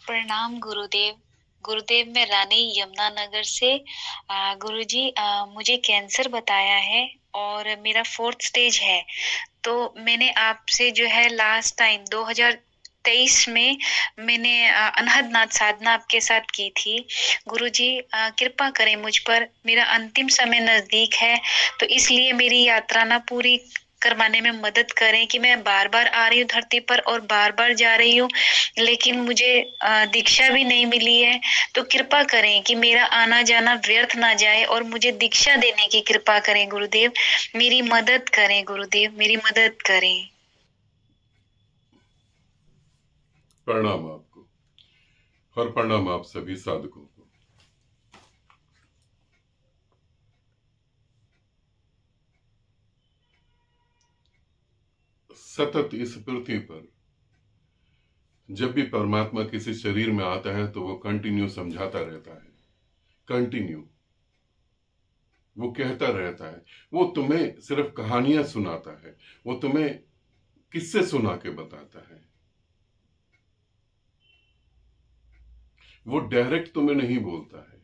प्रणाम गुरुदेव। गुरुदेव, मैं रानी यमुनानगर से। गुरुजी, मुझे कैंसर बताया है और मेरा 4th स्टेज है। तो मैंने आपसे जो है लास्ट टाइम 2023 में मैंने अनहद नाथ साधना आपके साथ की थी। गुरुजी, कृपा करें मुझ पर, मेरा अंतिम समय नजदीक है, तो इसलिए मेरी यात्रा ना पूरी करवाने में मदद करें कि मैं बार बार आ रही हूँ धरती पर और बार बार जा रही हूँ, लेकिन मुझे दीक्षा भी नहीं मिली है। तो कृपा करें कि मेरा आना जाना व्यर्थ ना जाए और मुझे दीक्षा देने की कृपा करें गुरुदेव। मेरी मदद करें गुरुदेव, मेरी मदद करें। प्रणाम आपको और प्रणाम आप सभी साधकों को। सतत इस पृथ्वी पर जब भी परमात्मा किसी शरीर में आता है तो वो कंटिन्यू समझाता रहता है। कंटिन्यू वो कहता रहता है। वो तुम्हें सिर्फ कहानियां सुनाता है, वो तुम्हें किस्से सुना के बताता है। वो डायरेक्ट तुम्हें नहीं बोलता है,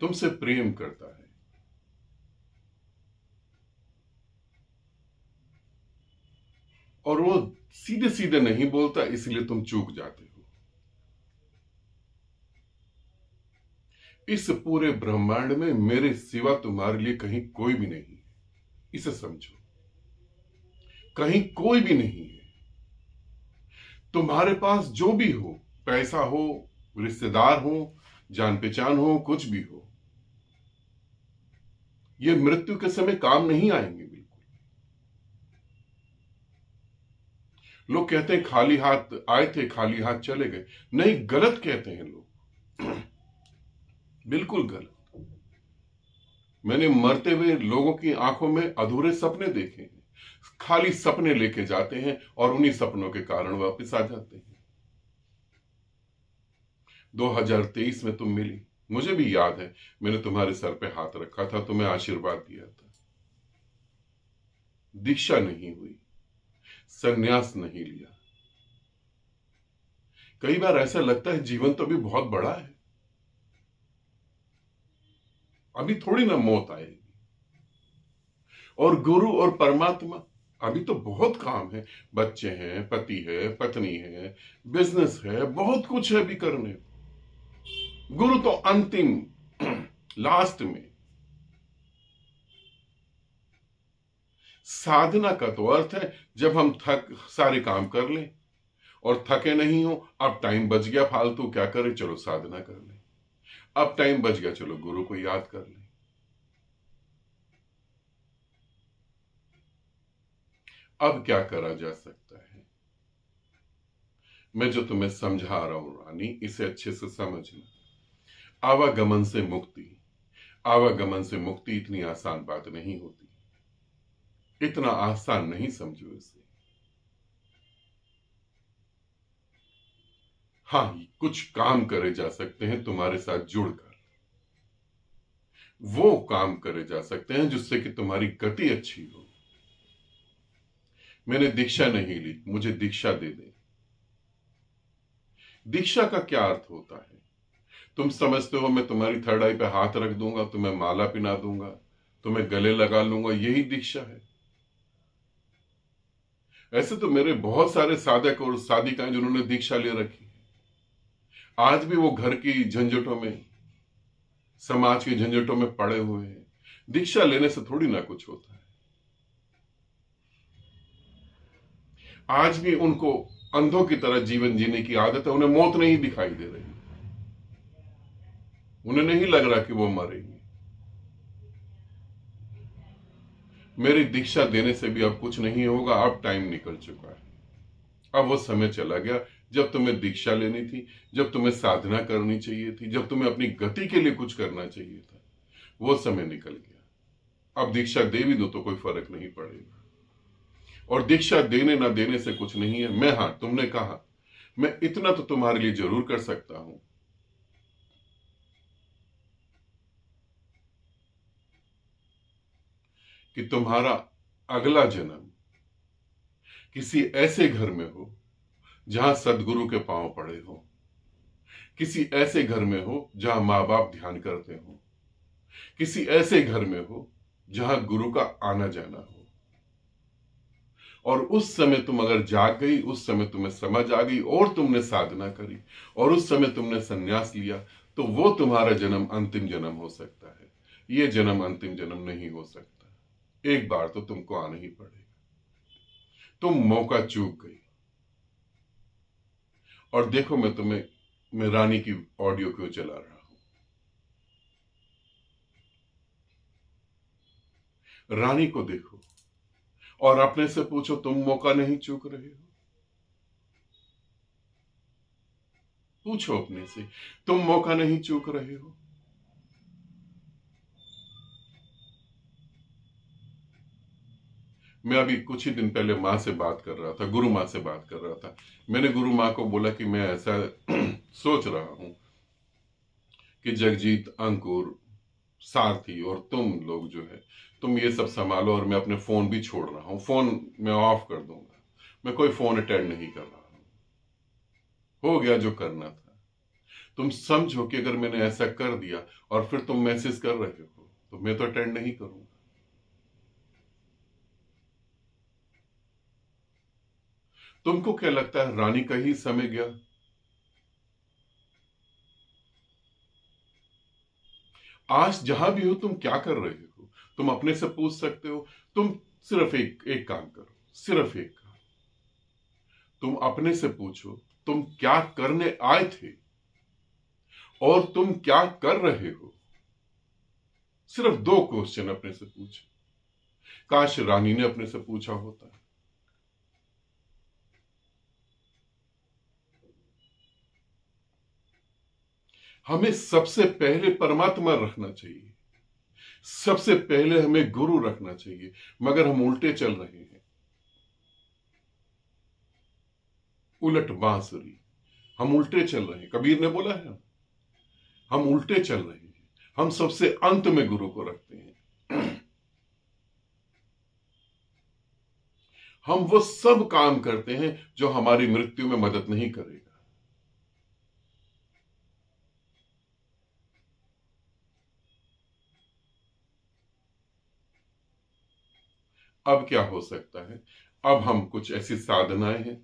तुमसे प्रेम करता है। और वो सीधे सीधे नहीं बोलता, इसलिए तुम चूक जाते हो। इस पूरे ब्रह्मांड में मेरे सिवा तुम्हारे लिए कहीं कोई भी नहीं है, इसे समझो। कहीं कोई भी नहीं है। तुम्हारे पास जो भी हो, पैसा हो, रिश्तेदार हो, जान पहचान हो, कुछ भी हो, ये मृत्यु के समय काम नहीं आएंगे बिल्कुल। लोग कहते हैं खाली हाथ आए थे खाली हाथ चले गए। नहीं, गलत कहते हैं लोग। बिल्कुल गलत। मैंने मरते हुए लोगों की आंखों में अधूरे सपने देखे हैं। खाली सपने लेके जाते हैं और उन्हीं सपनों के कारण वापस आ जाते हैं। 2023 में तुम मिली, मुझे भी याद है। मैंने तुम्हारे सर पे हाथ रखा था, तुम्हें आशीर्वाद दिया था। दीक्षा नहीं हुई, संन्यास नहीं लिया। कई बार ऐसा लगता है जीवन तो अभी बहुत बड़ा है, अभी थोड़ी ना मौत आएगी। और गुरु और परमात्मा, अभी तो बहुत काम है। बच्चे हैं, पति है, पत्नी है, बिजनेस है, बहुत कुछ है अभी करने। गुरु तो अंतिम लास्ट में। साधना का तो अर्थ है जब हम सारे काम कर लें और थके नहीं हो, अब टाइम बच गया फालतू, क्या करें, चलो साधना कर लें। अब टाइम बच गया, चलो गुरु को याद कर लें। अब क्या करा जा सकता है? मैं जो तुम्हें समझा रहा हूं रानी, इसे अच्छे से समझना। आवागमन से मुक्ति, आवागमन से मुक्ति इतनी आसान बात नहीं होती। इतना आसान नहीं समझो इसे। हाँ, कुछ काम करे जा सकते हैं तुम्हारे साथ जुड़कर। वो काम करे जा सकते हैं जिससे कि तुम्हारी गति अच्छी हो। मैंने दीक्षा नहीं ली, मुझे दीक्षा दे दे। दीक्षा का क्या अर्थ होता है? तुम समझते हो मैं तुम्हारी थर्ड आई पे हाथ रख दूंगा, तुम्हें माला पिना दूंगा, तुम्हें गले लगा लूंगा, यही दीक्षा है? ऐसे तो मेरे बहुत सारे साधक और साधिकाएं जिन्होंने दीक्षा ले रखी है, आज भी वो घर की झंझटों में, समाज की झंझटों में पड़े हुए हैं। दीक्षा लेने से थोड़ी ना कुछ होता है। आज भी उनको अंधों की तरह जीवन जीने की आदत है। उन्हें मौत नहीं दिखाई दे रही, उन्हें नहीं लग रहा कि वो मरेंगे। मेरी दीक्षा देने से भी अब कुछ नहीं होगा। अब टाइम निकल चुका है। अब वो समय चला गया जब तुम्हें दीक्षा लेनी थी, जब तुम्हें साधना करनी चाहिए थी, जब तुम्हें अपनी गति के लिए कुछ करना चाहिए था। वो समय निकल गया। अब दीक्षा दे भी दो तो कोई फर्क नहीं पड़ेगा। और दीक्षा देने ना देने से कुछ नहीं है। मैं, हाँ, तुमने कहा, मैं इतना तो तुम्हारे लिए जरूर कर सकता हूं कि तुम्हारा अगला जन्म किसी ऐसे घर में हो जहां सदगुरु के पांव पड़े हो, किसी ऐसे घर में हो जहां माँ बाप ध्यान करते हो, किसी ऐसे घर में हो जहां गुरु का आना जाना हो। और उस समय तुम अगर जाग गई, उस समय तुम्हें समझ आ गई और तुमने साधना करी और उस समय तुमने संन्यास लिया, तो वो तुम्हारा जन्म अंतिम जन्म हो सकता है। ये जन्म अंतिम जन्म नहीं हो सकता। एक बार तो तुमको आना ही पड़ेगा। तुम मौका चूक गई। और देखो मैं रानी की ऑडियो क्यों चला रहा हूं। रानी को देखो और अपने से पूछो, तुम मौका नहीं चूक रहे हो? पूछो अपने से, तुम मौका नहीं चूक रहे हो? मैं अभी कुछ ही दिन पहले माँ से बात कर रहा था, गुरु माँ से बात कर रहा था। मैंने गुरु माँ को बोला कि मैं ऐसा सोच रहा हूं कि जगजीत, अंकुर, सारथी और तुम लोग जो है, तुम ये सब संभालो और मैं अपने फोन भी छोड़ रहा हूं। फोन मैं ऑफ कर दूंगा। मैं कोई फोन अटेंड नहीं कर रहा हूं। हो गया जो करना था। तुम समझो कि अगर मैंने ऐसा कर दिया और फिर तुम मैसेज कर रहे हो तो मैं तो अटेंड नहीं करूंगा। तुमको क्या लगता है रानी का ही समय गया? आज जहां भी हो तुम क्या कर रहे हो? तुम अपने से पूछ सकते हो। तुम सिर्फ एक काम करो, सिर्फ एक काम। तुम अपने से पूछो, तुम क्या करने आए थे और तुम क्या कर रहे हो? सिर्फ दो क्वेश्चन अपने से पूछो। काश रानी ने अपने से पूछा होता। हमें सबसे पहले परमात्मा रखना चाहिए, सबसे पहले हमें गुरु रखना चाहिए, मगर हम उल्टे चल रहे हैं। उलट बांसुरी। हम उल्टे चल रहे हैं। कबीर ने बोला है हम उल्टे चल रहे हैं। हम सबसे अंत में गुरु को रखते हैं। हम वो सब काम करते हैं जो हमारी मृत्यु में मदद नहीं करेगा। अब क्या हो सकता है? अब हम कुछ ऐसी साधनाएं हैं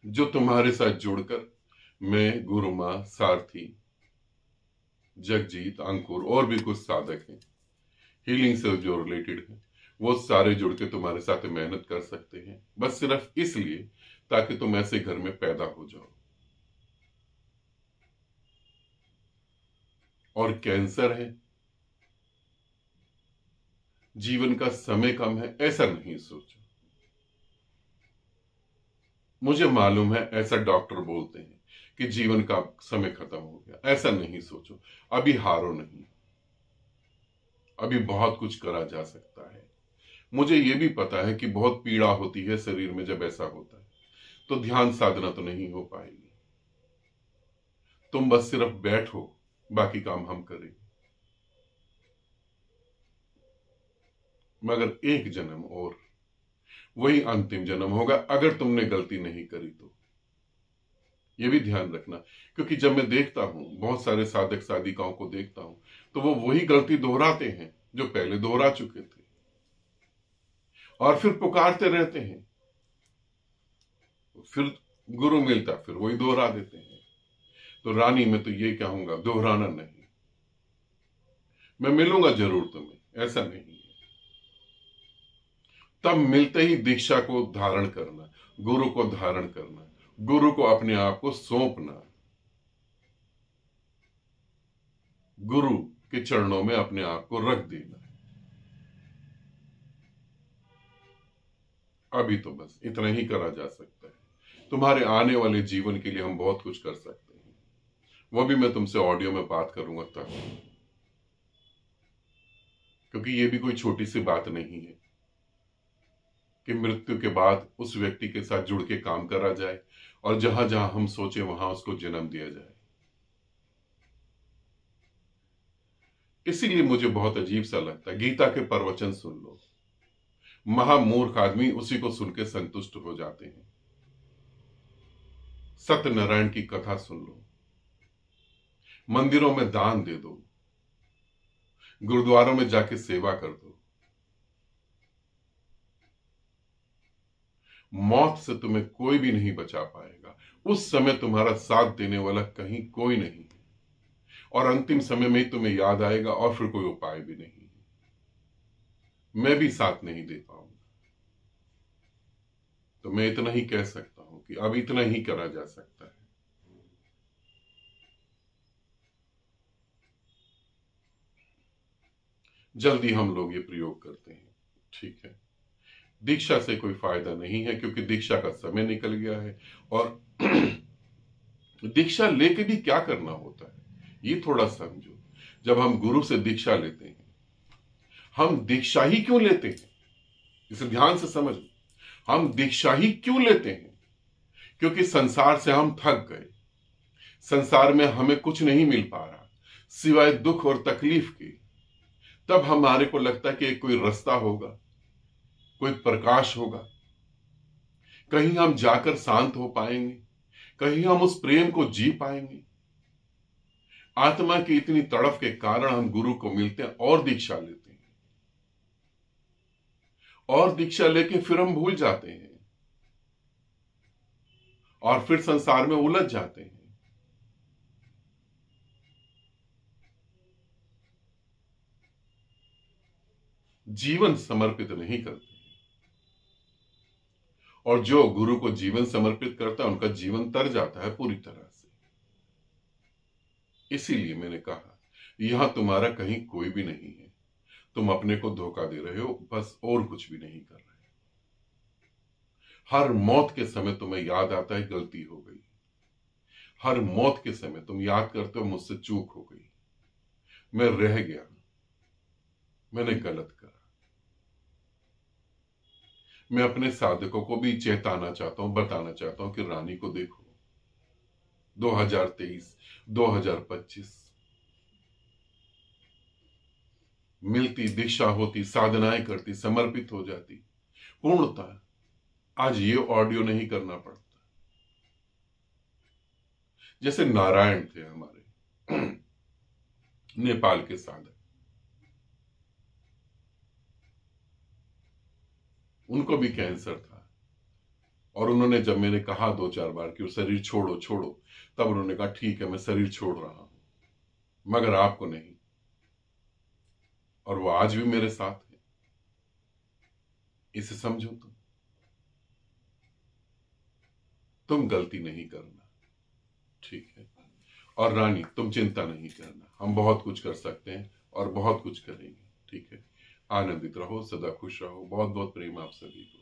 जो तुम्हारे साथ जुड़कर मैं, गुरु मां, सारथी, जगजीत, अंकुर और भी कुछ साधक हैं हीलिंग से जो रिलेटेड है, वो सारे जुड़ के तुम्हारे साथ मेहनत कर सकते हैं। बस सिर्फ इसलिए ताकि तुम ऐसे घर में पैदा हो जाओ। और कैंसर है, जीवन का समय कम है, ऐसा नहीं सोचो। मुझे मालूम है ऐसा डॉक्टर बोलते हैं कि जीवन का समय खत्म हो गया। ऐसा नहीं सोचो। अभी हारो नहीं। अभी बहुत कुछ करा जा सकता है। मुझे यह भी पता है कि बहुत पीड़ा होती है शरीर में जब ऐसा होता है, तो ध्यान साधना तो नहीं हो पाएगी। तुम बस सिर्फ बैठो, बाकी काम हम करेंगे। मगर एक जन्म और, वही अंतिम जन्म होगा अगर तुमने गलती नहीं करी तो। यह भी ध्यान रखना, क्योंकि जब मैं देखता हूं, बहुत सारे साधक साधिकाओं को देखता हूं, तो वो वही गलती दोहराते हैं जो पहले दोहरा चुके थे और फिर पुकारते रहते हैं। फिर गुरु मिलता, फिर वही दोहरा देते हैं। तो रानी मैं तो ये कहूंगा, दोहराना नहीं। मैं मिलूंगा जरूर तुम्हें, ऐसा नहीं है। तब मिलते ही दीक्षा को धारण करना, गुरु को धारण करना, गुरु को अपने आप को सौंपना, गुरु के चरणों में अपने आप को रख देना। अभी तो बस इतना ही करा जा सकता है। तुम्हारे आने वाले जीवन के लिए हम बहुत कुछ कर सकते हैं। वो भी मैं तुमसे ऑडियो में बात करूंगा तब, क्योंकि ये भी कोई छोटी सी बात नहीं है कि मृत्यु के बाद उस व्यक्ति के साथ जुड़ के काम करा जाए और जहां जहां हम सोचे वहां उसको जन्म दिया जाए। इसीलिए मुझे बहुत अजीब सा लगता है। गीता के प्रवचन सुन लो, महामूर्ख आदमी उसी को सुन के संतुष्ट हो जाते हैं। सत्यनारायण की कथा सुन लो, मंदिरों में दान दे दो, गुरुद्वारों में जाके सेवा कर दो। मौत से तुम्हें कोई भी नहीं बचा पाएगा। उस समय तुम्हारा साथ देने वाला कहीं कोई नहीं है, और अंतिम समय में ही तुम्हें याद आएगा और फिर कोई उपाय भी नहीं है। मैं भी साथ नहीं दे पाऊंगा, तो मैं इतना ही कह सकता हूं कि अब इतना ही करा जा सकता है। जल्दी हम लोग ये प्रयोग करते हैं, ठीक है। दीक्षा से कोई फायदा नहीं है, क्योंकि दीक्षा का समय निकल गया है। और दीक्षा लेके भी क्या करना होता है, ये थोड़ा समझो। जब हम गुरु से दीक्षा लेते हैं, हम दीक्षा ही क्यों लेते हैं, इसे ध्यान से समझो। हम दीक्षा ही क्यों लेते हैं? क्योंकि संसार से हम थक गए। संसार में हमें कुछ नहीं मिल पा रहा सिवाय दुख और तकलीफ के। तब हमारे को लगता है कि कोई रास्ता होगा, कोई प्रकाश होगा, कहीं हम जाकर शांत हो पाएंगे, कहीं हम उस प्रेम को जी पाएंगे। आत्मा की इतनी तड़फ के कारण हम गुरु को मिलते हैं और दीक्षा लेते हैं, और दीक्षा लेके फिर हम भूल जाते हैं और फिर संसार में उलझ जाते हैं। जीवन समर्पित नहीं करते, और जो गुरु को जीवन समर्पित करता है उनका जीवन तर जाता है पूरी तरह से। इसीलिए मैंने कहा, यहां तुम्हारा कहीं कोई भी नहीं है, तुम अपने को धोखा दे रहे हो, बस, और कुछ भी नहीं कर रहे। हर मौत के समय तुम्हें याद आता है गलती हो गई। हर मौत के समय तुम याद करते हो मुझसे चूक हो गई, मैं रह गया, मैंने गलत करा। मैं अपने साधकों को भी चेताना चाहता हूं, बताना चाहता हूं कि रानी को देखो, 2023, 2025 मिलती, दीक्षा होती, साधनाएं करती, समर्पित हो जाती पूर्णता, आज ये ऑडियो नहीं करना पड़ता। जैसे नारायण थे हमारे नेपाल के साधक, उनको भी कैंसर था, और उन्होंने, जब मैंने कहा 2-4 बार कि वो शरीर छोड़ो छोड़ो, तब उन्होंने कहा ठीक है मैं शरीर छोड़ रहा हूं, मगर आपको नहीं। और वो आज भी मेरे साथ है। इसे समझो, तुम गलती नहीं करना, ठीक है। और रानी, तुम चिंता नहीं करना, हम बहुत कुछ कर सकते हैं और बहुत कुछ करेंगे, ठीक है। आनंदित रहो, सदा खुश रहो। बहुत बहुत प्रेम आप सभी को।